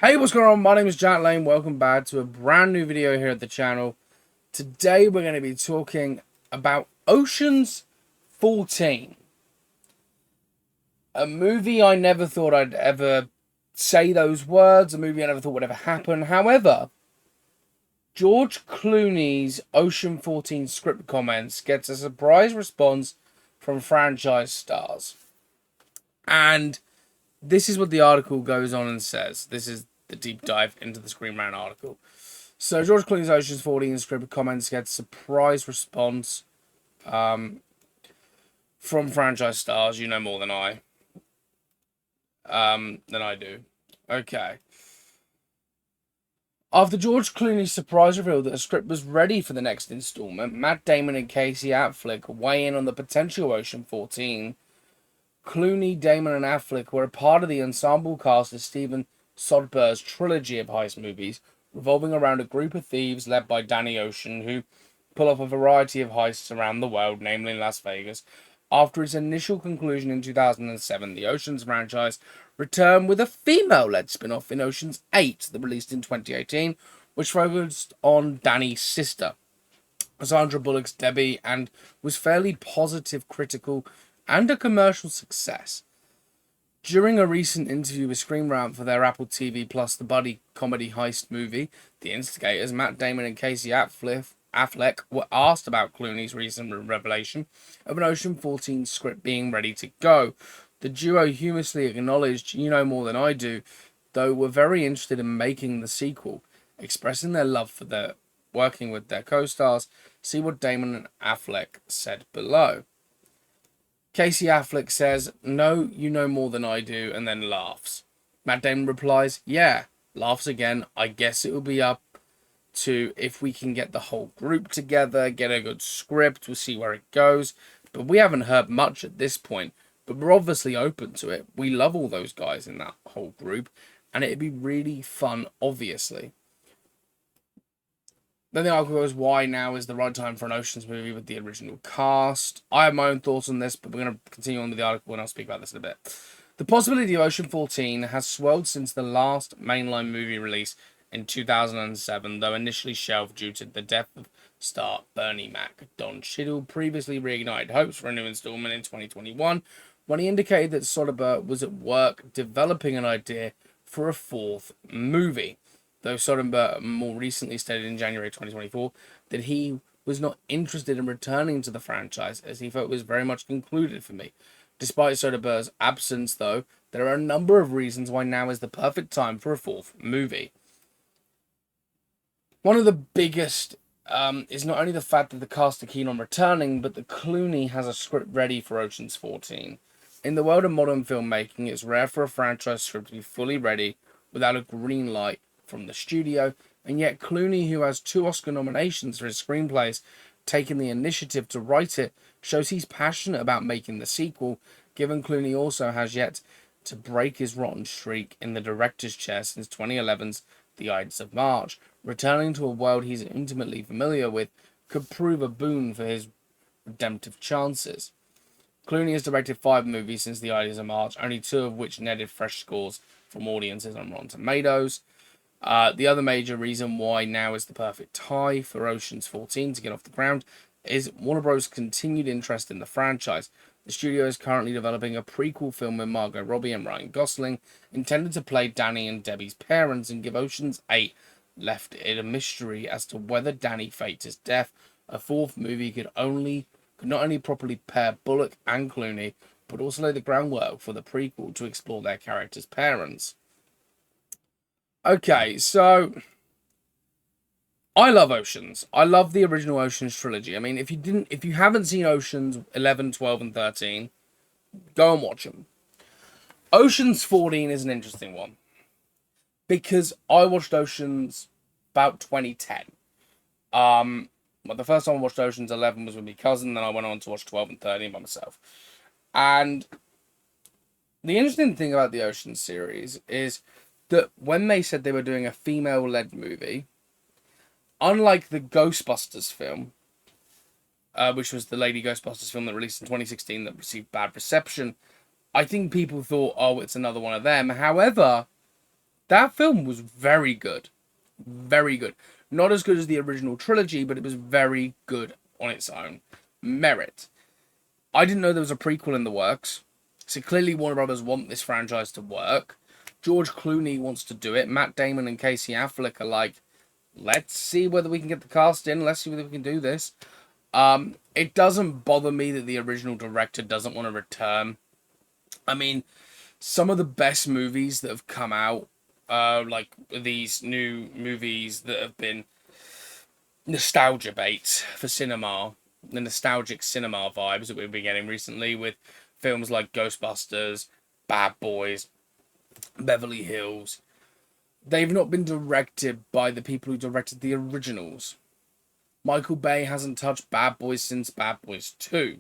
Hey, what's going on? My name is Jack Lane. Welcome back to a brand new video here at the channel. Today we're going to be talking about Ocean's 14. A movie I never thought I'd ever say those words, a movie I never thought would ever happen. However, George Clooney's Ocean 14 script comments gets a surprise response from franchise stars. And this is what the article goes on and says. This is the deep dive into the Screen Rant article. So George Clooney's Ocean's 14 script comments get surprise response from franchise stars. You know more than I do. Okay. After George Clooney's surprise reveal that the script was ready for the next installment, Matt Damon and Casey Affleck weigh in on the potential Ocean 14. Clooney, Damon, and Affleck were a part of the ensemble cast of Steven Soderbergh's trilogy of heist movies, revolving around a group of thieves led by Danny Ocean, who pull off a variety of heists around the world, namely in Las Vegas. After its initial conclusion in 2007, the Oceans franchise returned with a female-led spin-off in Ocean's 8 that released in 2018, which focused on Danny's sister, Sandra Bullock's Debbie, and was fairly positive, critical, and a commercial success. During a recent interview with Screen Rant for their Apple TV Plus The Buddy comedy heist movie, the instigators, Matt Damon and Casey Affleck, were asked about Clooney's recent revelation of an Ocean 14 script being ready to go. The duo humorously acknowledged, "You know more than I do," though were very interested in making the sequel, expressing their love for their working with their co-stars. See what Damon and Affleck said below. Casey Affleck says, "No, you know more than I do," and then laughs. Matt Damon replies, "Yeah," laughs again. "I guess it will be up to if we can get the whole group together, get a good script, we'll see where it goes. But we haven't heard much at this point, but we're obviously open to it. We love all those guys in that whole group, and it'd be really fun, obviously." Then the article goes, why now is the right time for an Oceans movie with the original cast? I have my own thoughts on this, but we're going to continue on with the article and I'll speak about this in a bit. The possibility of Ocean 14 has swelled since the last mainline movie release in 2007, though initially shelved due to the death of star Bernie Mac. Don Cheadle previously reignited hopes for a new installment in 2021 when he indicated that Soderbergh was at work developing an idea for a fourth movie, though Soderbergh more recently stated in January 2024 that he was not interested in returning to the franchise as he felt it was very much concluded for me. Despite Soderbergh's absence, though, there are a number of reasons why now is the perfect time for a fourth movie. One of the biggest is not only the fact that the cast are keen on returning, but that Clooney has a script ready for Ocean's 14. In the world of modern filmmaking, it's rare for a franchise script to be fully ready without a green light from the studio, and yet Clooney, who has 2 Oscar nominations for his screenplays, taking the initiative to write it, shows he's passionate about making the sequel, given Clooney also has yet to break his rotten streak in the director's chair since 2011's The Ides of March. Returning to a world he's intimately familiar with could prove a boon for his redemptive chances. Clooney has directed 5 movies since The Ides of March, only 2 of which netted fresh scores from audiences on Rotten Tomatoes. The other major reason why now is the perfect time for Ocean's 14 to get off the ground is Warner Bros.' continued interest in the franchise. The studio is currently developing a prequel film with Margot Robbie and Ryan Gosling, intended to play Danny and Debbie's parents and give Ocean's 8 left it a mystery as to whether Danny faked his death. A fourth movie could not only properly pair Bullock and Clooney, but also lay the groundwork for the prequel to explore their characters' parents. Okay, so I love Oceans. I love the original Oceans trilogy. I mean, if you haven't seen Oceans 11, 12, and 13, go and watch them. Oceans 14 is an interesting one because I watched Oceans about 2010. Well, the first time I watched Oceans 11 was with my cousin, then I went on to watch 12 and 13 by myself. And the interesting thing about the Oceans series is that when they said they were doing a female-led movie, unlike the Ghostbusters film, which was the Lady Ghostbusters film that released in 2016 that received bad reception, I think people thought, oh, it's another one of them. However, That film was very good. Very good. Not as good as the original trilogy, but it was very good on its own merit. I didn't know there was a prequel in the works. So clearly Warner Brothers want this franchise to work. George Clooney wants to do it. Matt Damon and Casey Affleck are like, let's see whether we can get the cast in. Let's see whether we can do this. It doesn't bother me that the original director doesn't want to return. I mean, some of the best movies that have come out, like these new movies that have been nostalgia baits for cinema, the nostalgic cinema vibes that we've been getting recently with films like Ghostbusters, Bad Boys, Beverly Hills. They've not been directed by the people who directed the originals. Michael Bay hasn't touched Bad Boys since Bad Boys 2.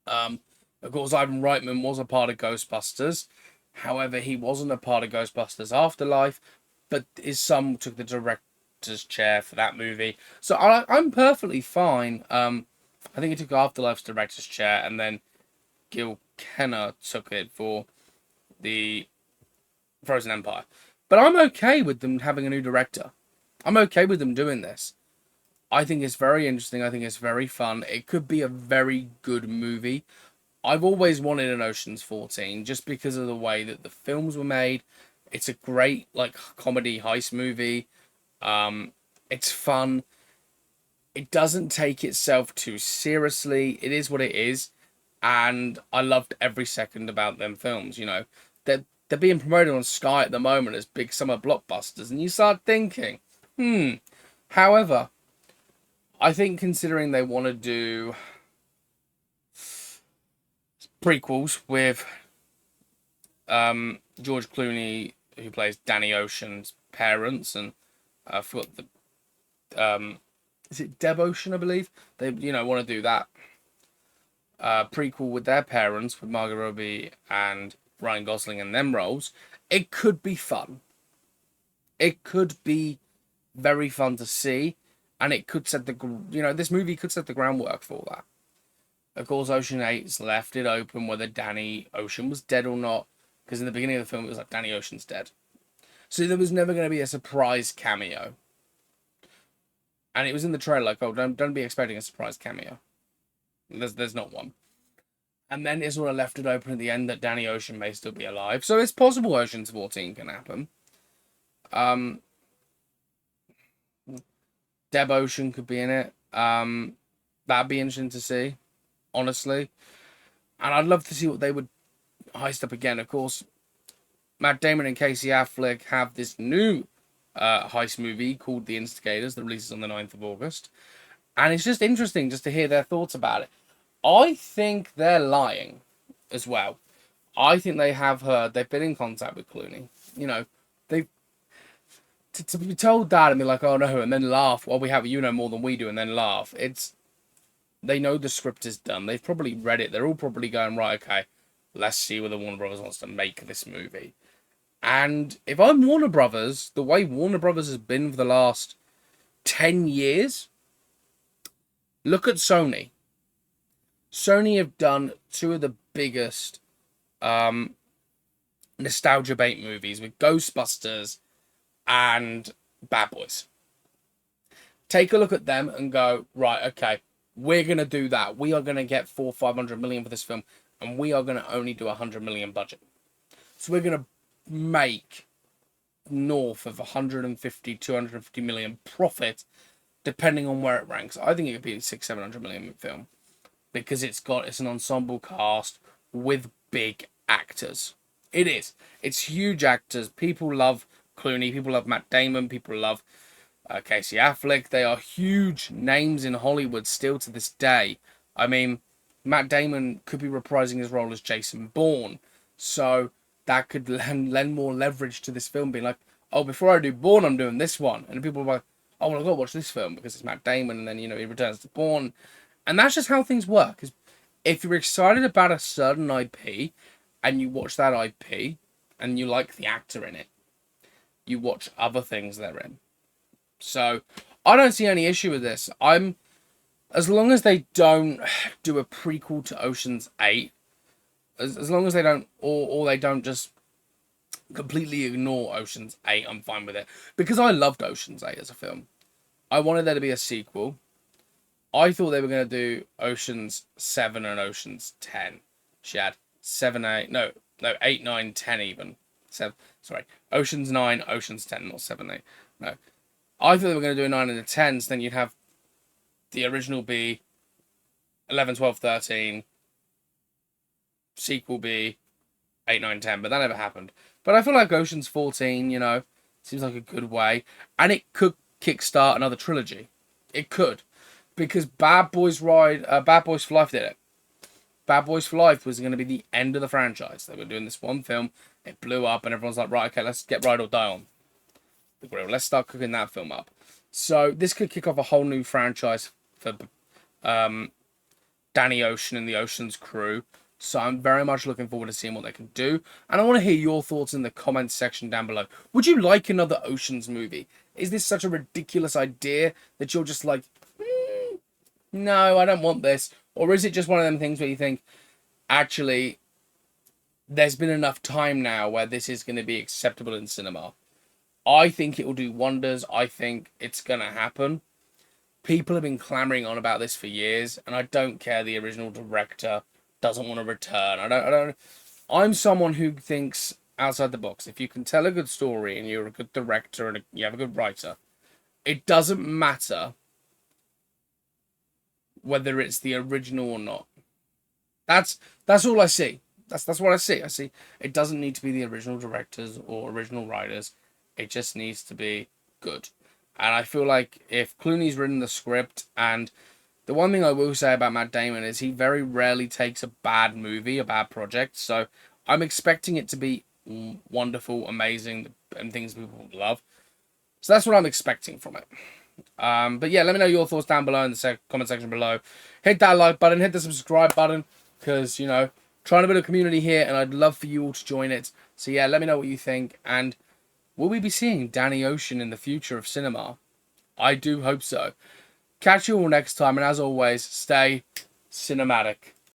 Of course, Ivan Reitman was a part of Ghostbusters. However, he wasn't a part of Ghostbusters Afterlife, but his son took the director's chair for that movie. So I'm perfectly fine. I think he took Afterlife's director's chair, and then Gil Kenner took it for the Frozen Empire. But I'm okay with them having a new director. I'm okay with them doing this. I think it's very interesting. I think it's very fun. It could be a very good movie. I've always wanted an Ocean's 14 just because of the way that the films were made. It's a great like comedy heist movie. It's fun. It doesn't take itself too seriously. It is what it is, and I loved every second about them films. You know, they're being promoted on Sky at the moment as big summer blockbusters, and you start thinking, However, I think considering they want to do prequels with George Clooney, who plays Danny Ocean's parents, and I forgot the is it Deb Ocean, I believe. They want to do that prequel with their parents with Margot Robbie and Ryan Gosling in them roles. It could be fun. It could be very fun to see, and it could set this movie could set the groundwork for that. Of course, Ocean 8's left it open whether Danny Ocean was dead or not, because in the beginning of the film it was like Danny Ocean's dead. So there was never going to be a surprise cameo. And it was in the trailer like, oh, don't be expecting a surprise cameo. There's not one. And then it sort of left it open at the end that Danny Ocean may still be alive. So it's possible Ocean's 14 can happen. Deb Ocean could be in it. That'd be interesting to see, honestly. And I'd love to see what they would heist up again. Of course, Matt Damon and Casey Affleck have this new heist movie called The Instigators that releases on the 9th of August. And it's just interesting just to hear their thoughts about it. I think they're lying as well. I think they've been in contact with Clooney. You know, to be told that and be like, oh no, and then laugh, well, we have more than we do, and then laugh. They know the script is done. They've probably read it. They're all probably going, right, okay, let's see whether Warner Brothers wants to make this movie. And if I'm Warner Brothers, the way Warner Brothers has been for the last 10 years, look at Sony. Sony have done two of the biggest nostalgia bait movies with Ghostbusters and Bad Boys. Take a look at them and go, right, okay, we're going to do that. We are going to get 400-500 million for this film, and we are going to only do 100 million budget. So we're going to make north of 150-250 million profit, depending on where it ranks. I think it could be a 600-700 million film, because it's an ensemble cast with big actors. It is. It's huge actors. People love Clooney. People love Matt Damon. People love Casey Affleck. They are huge names in Hollywood still to this day. I mean, Matt Damon could be reprising his role as Jason Bourne. So that could lend more leverage to this film, being like, oh, before I do Bourne, I'm doing this one. And people are like, oh, well, I've got to watch this film because it's Matt Damon, and then, he returns to Bourne. And that's just how things work. If you're excited about a certain IP, and you watch that IP, and you like the actor in it, you watch other things they're in. So, I don't see any issue with this. As long as they don't do a prequel to Ocean's 8, as long as they don't, or they don't just completely ignore Ocean's 8, I'm fine with it. Because I loved Ocean's 8 as a film. I wanted there to be a sequel. I thought they were going to do Ocean's 7 and Ocean's 10. She had 7, 8, no, 8, 9, 10 even. 7, sorry. Ocean's 9, Ocean's 10, not 7, 8. No. I thought they were going to do a 9 and a 10, so then you'd have the original be 11, 12, 13, sequel be 8, 9, 10, but that never happened. But I feel like Ocean's 14, seems like a good way. And it could kickstart another trilogy. It could. Because Bad Boys for Life did it. Bad Boys for Life was going to be the end of the franchise. They were doing this one film, it blew up, and everyone's like, right, okay, let's get Ride or Die on the grill. Let's start cooking that film up. So this could kick off a whole new franchise for Danny Ocean and the Ocean's crew. So I'm very much looking forward to seeing what they can do. And I want to hear your thoughts in the comments section down below. Would you like another Ocean's movie? Is this such a ridiculous idea that you're just like, no, I don't want this? Or is it just one of them things where you think, actually, there's been enough time now where this is going to be acceptable in cinema? I think it will do wonders. I think it's going to happen. People have been clamoring on about this for years, and I don't care the original director doesn't want to return. I'm someone who thinks outside the box. If you can tell a good story and you're a good director and you have a good writer, it doesn't matter whether it's the original or not. That's all I see. That's what I see. I see it doesn't need to be the original directors or original writers. It just needs to be good. And I feel like if Clooney's written the script, and the one thing I will say about Matt Damon is he very rarely takes a bad movie, a bad project. So I'm expecting it to be wonderful, amazing, and things people love. So that's what I'm expecting from it. But yeah, let me know your thoughts down below in the comment section below. Hit that like button, hit the subscribe button, because, trying to build a community here, and I'd love for you all to join it. So yeah, let me know what you think, and will we be seeing Danny Ocean in the future of cinema? I do hope so. Catch you all next time, and as always, stay cinematic.